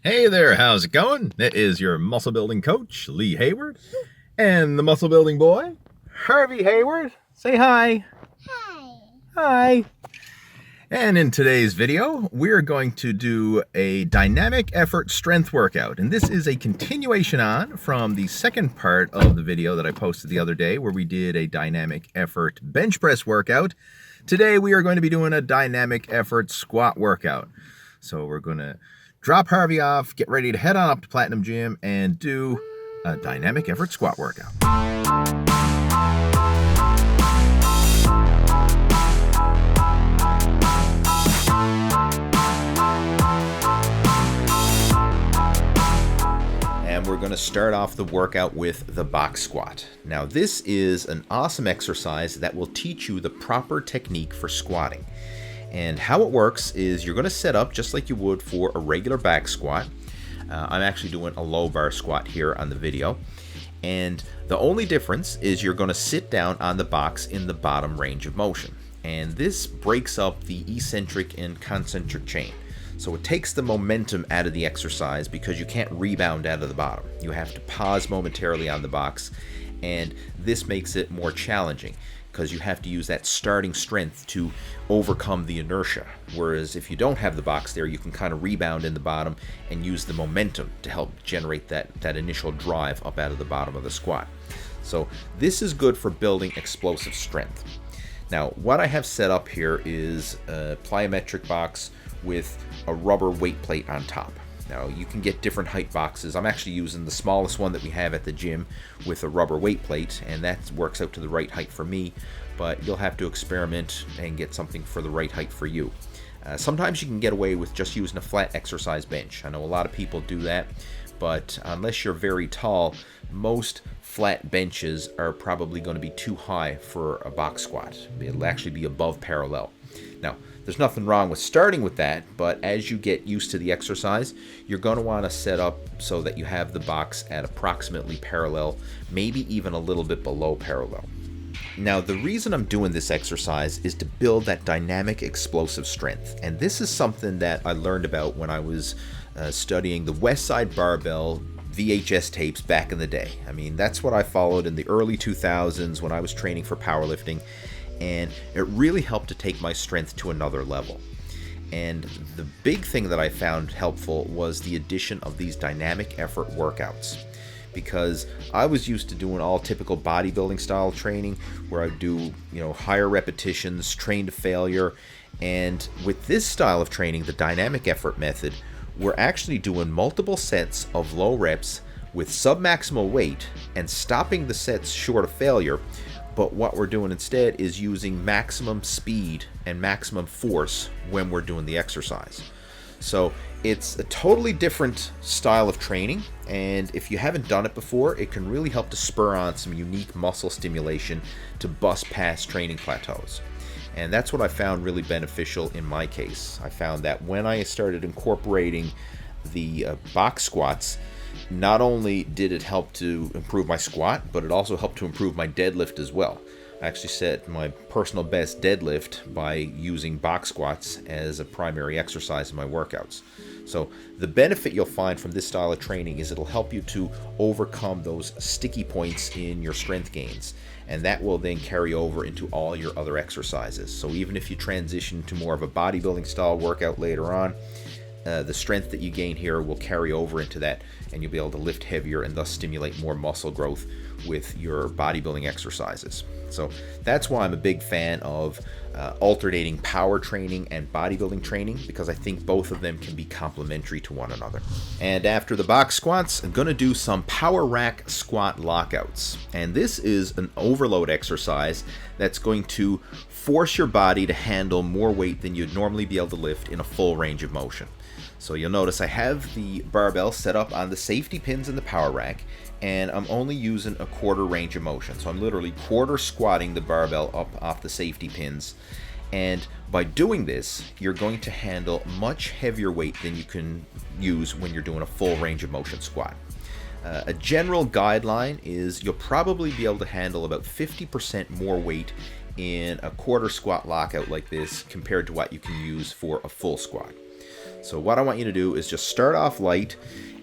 Hey there, how's it going? It is your muscle building coach, Lee Hayward, and the muscle building boy, Harvey Hayward. Say hi. Hi. Hi. And in today's video, we're going to do a dynamic effort strength workout. And this is a continuation on from the second part of the video that I posted the other day where we did a dynamic effort bench press workout. Today we are going to be doing a dynamic effort squat workout. So we're going to drop Harvey off, get ready to head on up to Platinum Gym and do a dynamic effort squat workout. And we're going to start off the workout with the box squat. Now this is an awesome exercise that will teach you the proper technique for squatting. And how it works is you're going to set up just like you would for a regular back squat. I'm actually doing a low bar squat here on the video. And the only difference is you're going to sit down on the box in the bottom range of motion. And this breaks up the eccentric and concentric chain. So it takes the momentum out of the exercise because you can't rebound out of the bottom. You have to pause momentarily on the box. And this makes it more challenging, because you have to use that starting strength to overcome the inertia. Whereas if you don't have the box there, you can kind of rebound in the bottom and use the momentum to help generate that initial drive up out of the bottom of the squat. So this is good for building explosive strength. Now, what I have set up here is a plyometric box with a rubber weight plate on top. Now, you can get different height boxes. I'm actually using the smallest one that we have at the gym with a rubber weight plate, and that works out to the right height for me, but you'll have to experiment and get something for the right height for you. Sometimes you can get away with just using a flat exercise bench. I know a lot of people do that, but unless you're very tall, most flat benches are probably going to be too high for a box squat. It'll actually be above parallel. Now, there's nothing wrong with starting with that, but as you get used to the exercise, you're going to want to set up so that you have the box at approximately parallel, maybe even a little bit below parallel. Now, the reason I'm doing this exercise is to build that dynamic explosive strength, and this is something that I learned about when I was studying the Westside Barbell VHS tapes back in the day. I mean, that's what I followed in the early 2000s when I was training for powerlifting, and it really helped to take my strength to another level. And the big thing that I found helpful was the addition of these dynamic effort workouts, because I was used to doing all typical bodybuilding style training where I do, higher repetitions, train to failure. And with this style of training, the dynamic effort method, we're actually doing multiple sets of low reps with sub-maximal weight and stopping the sets short of failure. But what we're doing instead is using maximum speed and maximum force when we're doing the exercise. So it's a totally different style of training, and if you haven't done it before, it can really help to spur on some unique muscle stimulation to bust past training plateaus. And that's what I found really beneficial in my case. I found that when I started incorporating the box squats, not only did it help to improve my squat, but it also helped to improve my deadlift as well. I actually set my personal best deadlift by using box squats as a primary exercise in my workouts. So the benefit you'll find from this style of training is it'll help you to overcome those sticky points in your strength gains, and that will then carry over into all your other exercises. So even if you transition to more of a bodybuilding style workout later on, the strength that you gain here will carry over into that, and you'll be able to lift heavier and thus stimulate more muscle growth with your bodybuilding exercises. So that's why I'm a big fan of alternating power training and bodybuilding training, because I think both of them can be complementary to one another. And after the box squats, I'm going to do some power rack squat lockouts. And this is an overload exercise that's going to force your body to handle more weight than you'd normally be able to lift in a full range of motion. So you'll notice I have the barbell set up on the safety pins in the power rack, and I'm only using a quarter range of motion. So I'm literally quarter squatting the barbell up off the safety pins. And by doing this, you're going to handle much heavier weight than you can use when you're doing a full range of motion squat. A general guideline is you'll probably be able to handle about 50% more weight in a quarter squat lockout like this compared to what you can use for a full squat. So what I want you to do is just start off light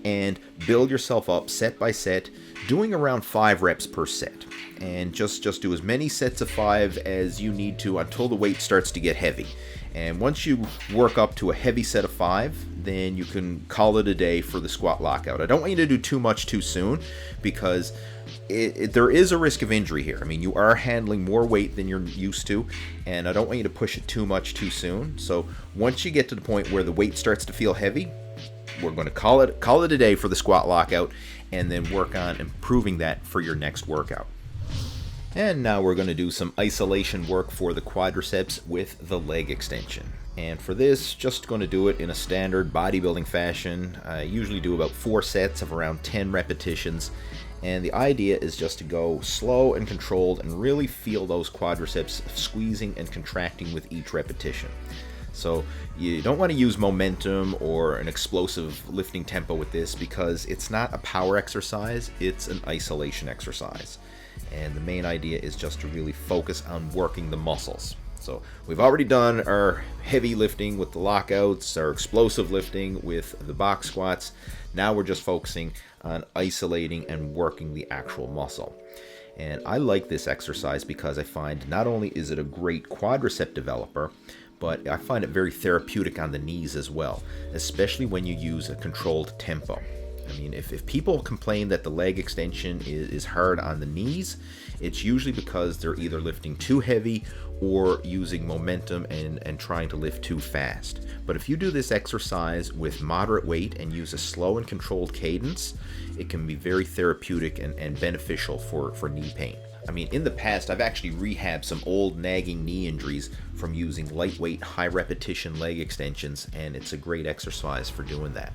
and build yourself up set by set, doing around 5 reps per set. And just do as many sets of 5 as you need to until the weight starts to get heavy. And once you work up to a heavy set of 5, then you can call it a day for the squat lockout. I don't want you to do too much too soon, because there is a risk of injury here. I mean, you are handling more weight than you're used to, and I don't want you to push it too much too soon. So once you get to the point where the weight starts to feel heavy, we're going to call it a day for the squat lockout, and then work on improving that for your next workout. And now we're going to do some isolation work for the quadriceps with the leg extension. And for this, just going to do it in a standard bodybuilding fashion. I usually do about 4 sets of around 10 repetitions. And the idea is just to go slow and controlled and really feel those quadriceps squeezing and contracting with each repetition. So you don't want to use momentum or an explosive lifting tempo with this, because it's not a power exercise, it's an isolation exercise. And the main idea is just to really focus on working the muscles. So we've already done our heavy lifting with the lockouts, our explosive lifting with the box squats. Now we're just focusing on isolating and working the actual muscle. And I like this exercise because I find not only is it a great quadricep developer, but I find it very therapeutic on the knees as well, especially when you use a controlled tempo. I mean, if people complain that the leg extension is hard on the knees, it's usually because they're either lifting too heavy or using momentum and trying to lift too fast. But if you do this exercise with moderate weight and use a slow and controlled cadence, it can be very therapeutic and beneficial for knee pain. I mean, in the past, I've actually rehabbed some old nagging knee injuries from using lightweight, high repetition leg extensions, and it's a great exercise for doing that.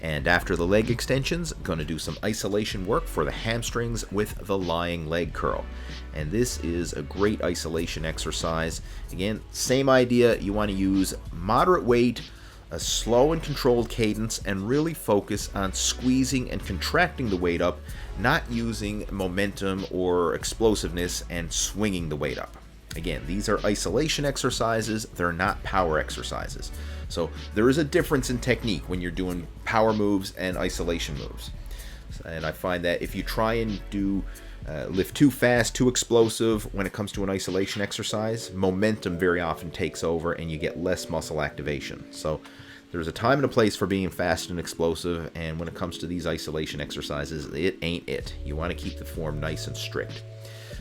And after the leg extensions, I'm going to do some isolation work for the hamstrings with the lying leg curl. And this is a great isolation exercise. Again, same idea. You want to use moderate weight, a slow and controlled cadence, and really focus on squeezing and contracting the weight up, not using momentum or explosiveness and swinging the weight up. Again, these are isolation exercises. They're not power exercises. So there is a difference in technique when you're doing power moves and isolation moves. And I find that if you try and do lift too fast, too explosive when it comes to an isolation exercise, momentum very often takes over and you get less muscle activation. So there's a time and a place for being fast and explosive, and when it comes to these isolation exercises, it ain't it. You want to keep the form nice and strict.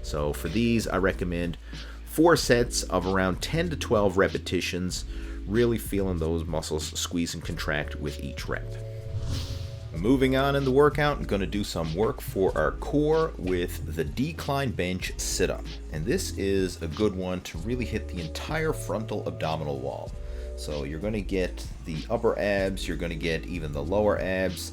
So for these, I recommend 4 sets of around 10 to 12 repetitions, really feeling those muscles squeeze and contract with each rep. Moving on in the workout, I'm going to do some work for our core with the decline bench sit-up. And this is a good one to really hit the entire frontal abdominal wall. So you're going to get the upper abs, you're going to get even the lower abs,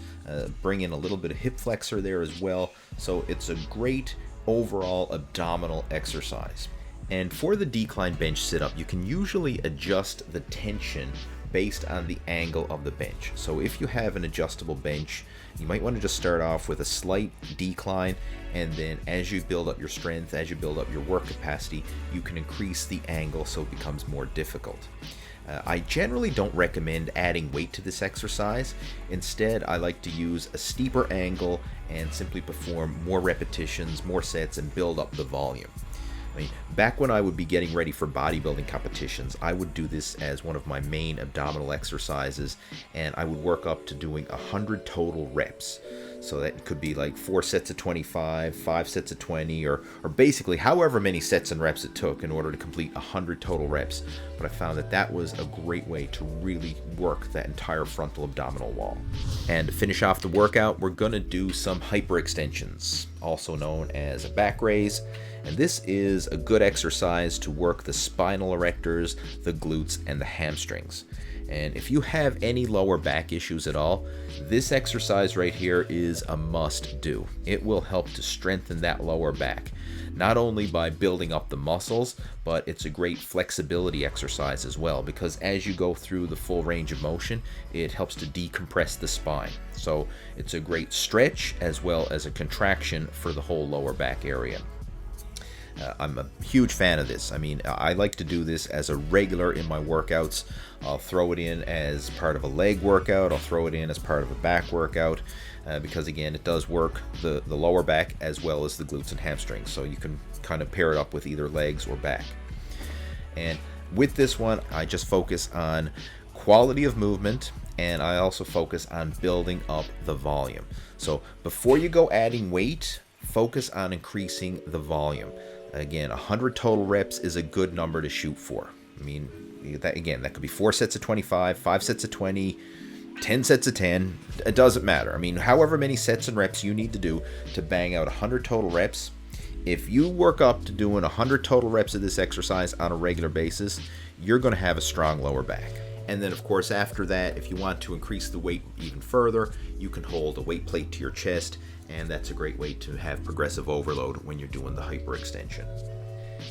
bring in a little bit of hip flexor there as well. So it's a great overall abdominal exercise. And for the decline bench sit-up, you can usually adjust the tension based on the angle of the bench. So if you have an adjustable bench, you might want to just start off with a slight decline, and then as you build up your strength, as you build up your work capacity, you can increase the angle so it becomes more difficult. I generally don't recommend adding weight to this exercise. Instead, I like to use a steeper angle and simply perform more repetitions, more sets, and build up the volume. I mean, back when I would be getting ready for bodybuilding competitions, I would do this as one of my main abdominal exercises, and I would work up to doing 100 total reps. So that could be like 4 sets of 25, 5 sets of 20, or basically however many sets and reps it took in order to complete 100 total reps. But I found that that was a great way to really work that entire frontal abdominal wall. And to finish off the workout, we're going to do some hyperextensions, also known as a back raise. And this is a good exercise to work the spinal erectors, the glutes, and the hamstrings. And if you have any lower back issues at all, this exercise right here is a must do. It will help to strengthen that lower back, not only by building up the muscles, but it's a great flexibility exercise as well, because as you go through the full range of motion, it helps to decompress the spine. So it's a great stretch as well as a contraction for the whole lower back area. I'm a huge fan of this. I mean, I like to do this as a regular in my workouts. I'll throw it in as part of a leg workout. I'll throw it in as part of a back workout because, again, it does work the lower back as well as the glutes and hamstrings. So you can kind of pair it up with either legs or back. And with this one, I just focus on quality of movement, and I also focus on building up the volume. So before you go adding weight, focus on increasing the volume. Again, 100 total reps is a good number to shoot for. I mean, that could be 4 sets of 25, 5 sets of 20, 10 sets of 10. It doesn't matter. I mean, however many sets and reps you need to do to bang out 100 total reps. If you work up to doing 100 total reps of this exercise on a regular basis, you're going to have a strong lower back. And then, of course, after that, if you want to increase the weight even further, you can hold a weight plate to your chest, and that's a great way to have progressive overload when you're doing the hyperextension.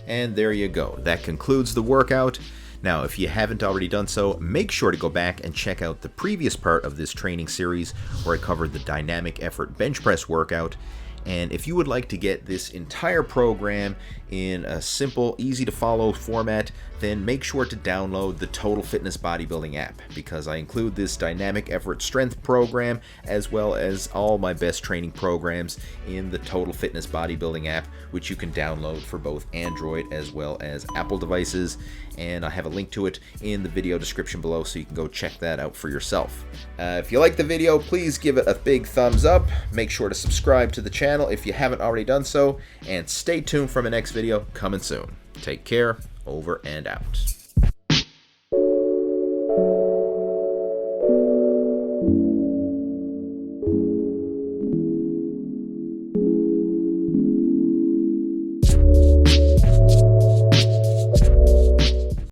And there you go. That concludes the workout. Now, if you haven't already done so, make sure to go back and check out the previous part of this training series where I covered the dynamic effort bench press workout. And if you would like to get this entire program in a simple, easy to follow format, then make sure to download the Total Fitness Bodybuilding app, because I include this dynamic effort strength program as well as all my best training programs in the Total Fitness Bodybuilding app, which you can download for both Android as well as Apple devices. And I have a link to it in the video description below, so you can go check that out for yourself. If you like the video, please give it a big thumbs up. Make sure to subscribe to the channel if you haven't already done so, and stay tuned for my next video coming soon. Take care, over and out.